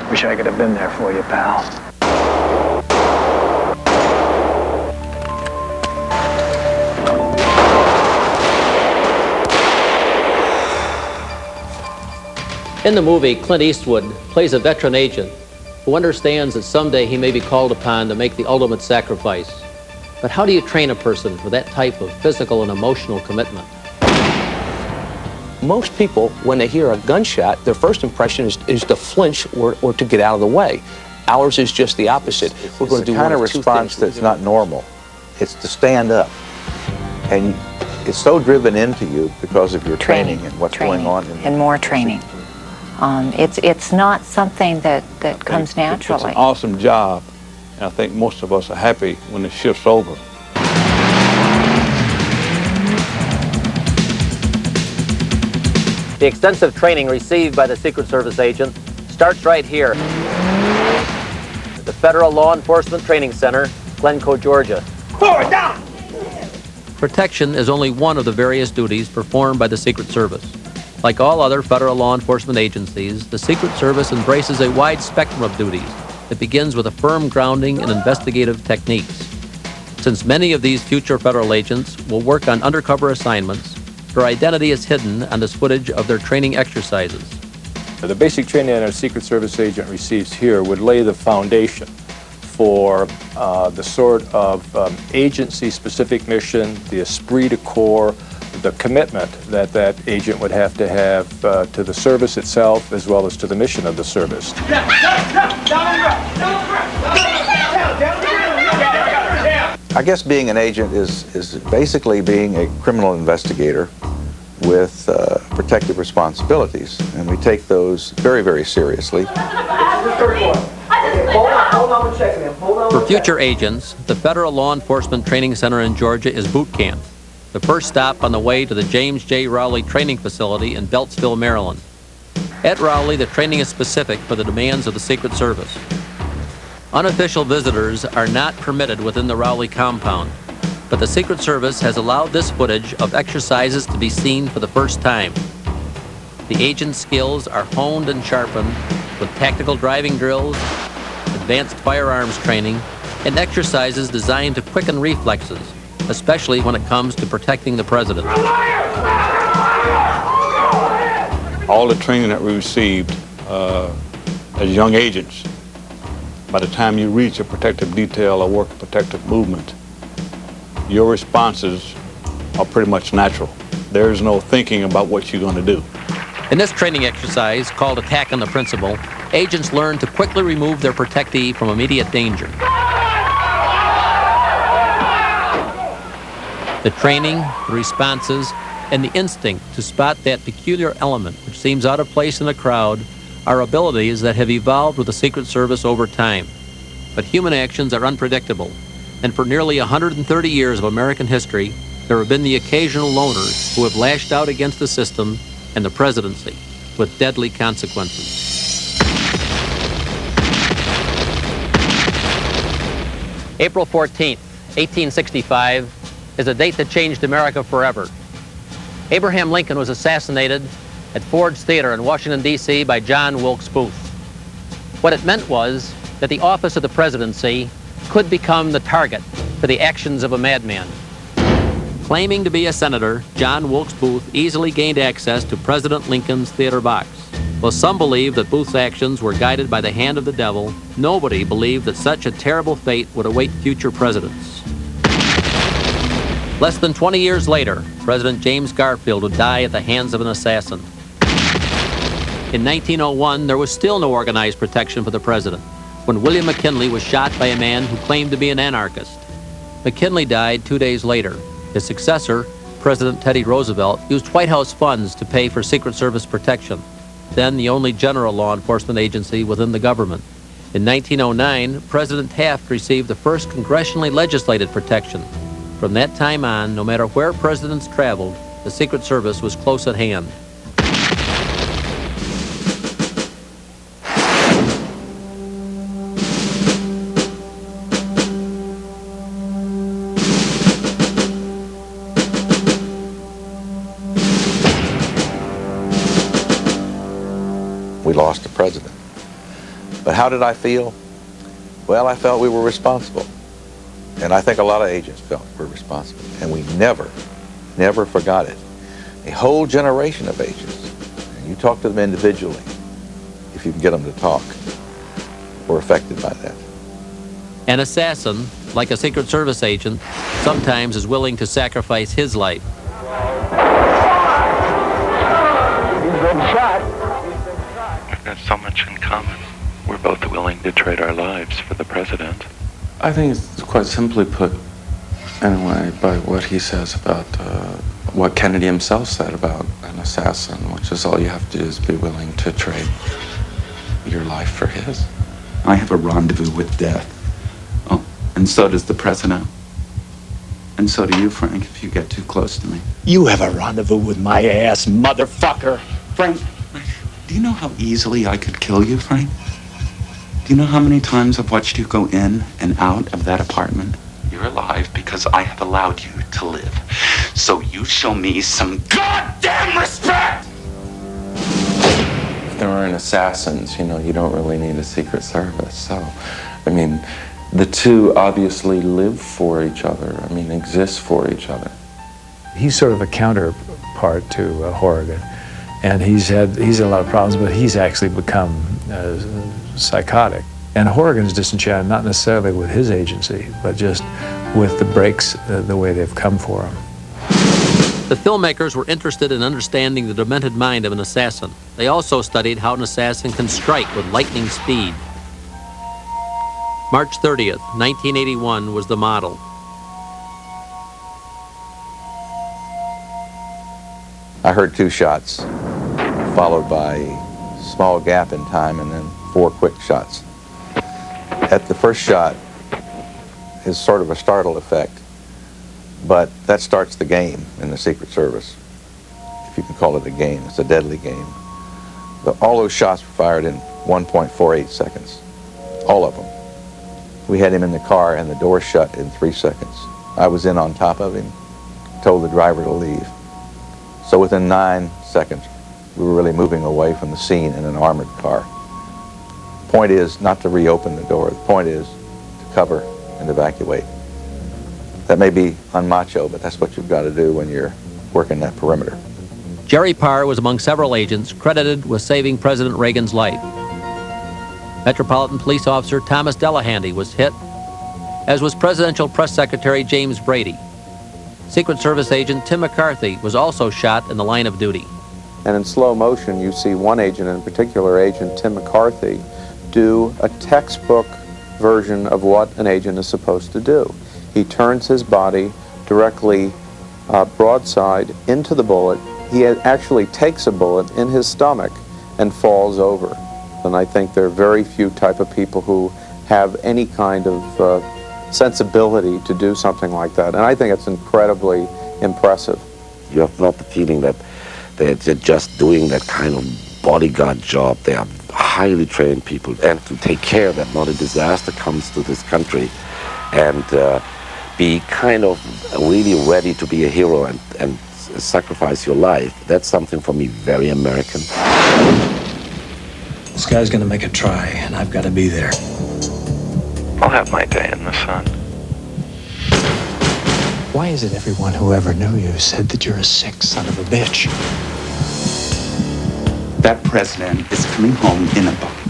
Wish I could have been there for you, pal. In the movie, Clint Eastwood plays a veteran agent who understands that someday he may be called upon to make the ultimate sacrifice. But how do you train a person for that type of physical and emotional commitment? Most people, when they hear a gunshot, their first impression is to flinch or to get out of the way. Ours is just the opposite. We're going to do one of two response that's not normal. It's to stand up. And it's so driven into you because of your training and what's going on. And more training. It's not something that comes naturally. It's an awesome job, and I think most of us are happy when the shift's over. The extensive training received by the Secret Service agent starts right here at the Federal Law Enforcement Training Center, Glencoe, Georgia. Forward, down! Protection is only one of the various duties performed by the Secret Service. Like all other federal law enforcement agencies, the Secret Service embraces a wide spectrum of duties that begins with a firm grounding in investigative techniques. Since many of these future federal agents will work on undercover assignments, their identity is hidden on this footage of their training exercises. The basic training that a Secret Service agent receives here would lay the foundation for the sort of agency-specific mission, the esprit de corps, the commitment that that agent would have to the service itself as well as to the mission of the service. I guess being an agent is basically being a criminal investigator with protective responsibilities, and we take those very, very seriously. For future agents, the Federal Law Enforcement Training Center in Georgia is boot camp, the first stop on the way to the James J. Rowley Training Facility in Beltsville, Maryland. At Rowley, the training is specific for the demands of the Secret Service. Unofficial visitors are not permitted within the Rowley compound, but the Secret Service has allowed this footage of exercises to be seen for the first time. The agent's skills are honed and sharpened with tactical driving drills, advanced firearms training, and exercises designed to quicken reflexes, especially when it comes to protecting the president. All the training that we received as young agents, by the time you reach a protective detail or work a protective movement, your responses are pretty much natural. There's no thinking about what you're going to do. In this training exercise, called Attack on the Principal, agents learn to quickly remove their protectee from immediate danger. The training, the responses, and the instinct to spot that peculiar element which seems out of place in a crowd are abilities that have evolved with the Secret Service over time. But human actions are unpredictable, and for nearly 130 years of American history, there have been the occasional loners who have lashed out against the system and the presidency with deadly consequences. April 14th, 1865, is a date that changed America forever. Abraham Lincoln was assassinated at Ford's Theater in Washington, D.C. by John Wilkes Booth. What it meant was that the office of the presidency could become the target for the actions of a madman. Claiming to be a senator, John Wilkes Booth easily gained access to President Lincoln's theater box. While some believed that Booth's actions were guided by the hand of the devil, nobody believed that such a terrible fate would await future presidents. Less than 20 years later, President James Garfield would die at the hands of an assassin. In 1901, there was still no organized protection for the president, when William McKinley was shot by a man who claimed to be an anarchist. McKinley died 2 days later. His successor, President Teddy Roosevelt, used White House funds to pay for Secret Service protection, then the only general law enforcement agency within the government. In 1909, President Taft received the first congressionally legislated protection. From that time on, no matter where presidents traveled, the Secret Service was close at hand. We lost the president. But how did I feel? Well, I felt we were responsible. And I think a lot of agents felt we're responsible. And we never forgot it. A whole generation of agents, and you talk to them individually, if you can get them to talk, were affected by that. An assassin, like a Secret Service agent, sometimes is willing to sacrifice his life. He's been shot. We've got so much in common. We're both willing to trade our lives for the president. I think it's quite simply put, anyway, by what he says about what Kennedy himself said about an assassin, which is all you have to do is be willing to trade your life for his. I have a rendezvous with death. Oh, and so does the president. And so do you, Frank, if you get too close to me. You have a rendezvous with my ass, motherfucker. Frank, do you know how easily I could kill you, Frank? Do you know how many times I've watched you go in and out of that apartment? You're alive because I have allowed you to live. So you show me some goddamn respect! If there aren't assassins, you don't really need a Secret Service. So, I mean, the two obviously live for each other, exist for each other. He's sort of a counterpart to Horrigan, and he's had a lot of problems, but he's actually become psychotic. And Horrigan's disenchanted, not necessarily with his agency, but just with the breaks, the way they've come for him. The filmmakers were interested in understanding the demented mind of an assassin. They also studied how an assassin can strike with lightning speed. March 30th, 1981 was the model. I heard 2 shots, followed by a small gap in time, and then 4 quick shots. At the first shot is sort of a startle effect, but that starts the game in the Secret Service, if you can call it a game. It's a deadly game. But all those shots were fired in 1.48 seconds, all of them. We had him in the car and the door shut in 3 seconds. I was in on top of him, told the driver to leave. So within 9 seconds, we were really moving away from the scene in an armored car. The point is not to reopen the door. The point is to cover and evacuate. That may be unmacho, but that's what you've got to do when you're working that perimeter. Jerry Parr was among several agents credited with saving President Reagan's life. Metropolitan Police Officer Thomas Delahanty was hit, as was Presidential Press Secretary James Brady. Secret Service agent Tim McCarthy was also shot in the line of duty. And in slow motion, you see one agent, in particular, Agent Tim McCarthy, do a textbook version of what an agent is supposed to do. He turns his body directly broadside into the bullet. He actually takes a bullet in his stomach and falls over. And I think there are very few type of people who have any kind of sensibility to do something like that. And I think it's incredibly impressive. You have not the feeling that they're just doing that kind of bodyguard job. They are highly trained people, and to take care that not a disaster comes to this country, and be kind of really ready to be a hero and sacrifice your life. That's something for me very American. This guy's gonna make a try, and I've got to be there. I'll have my day in the sun. Why is it everyone who ever knew you said that you're a sick son of a bitch? That president is coming home in a bucket.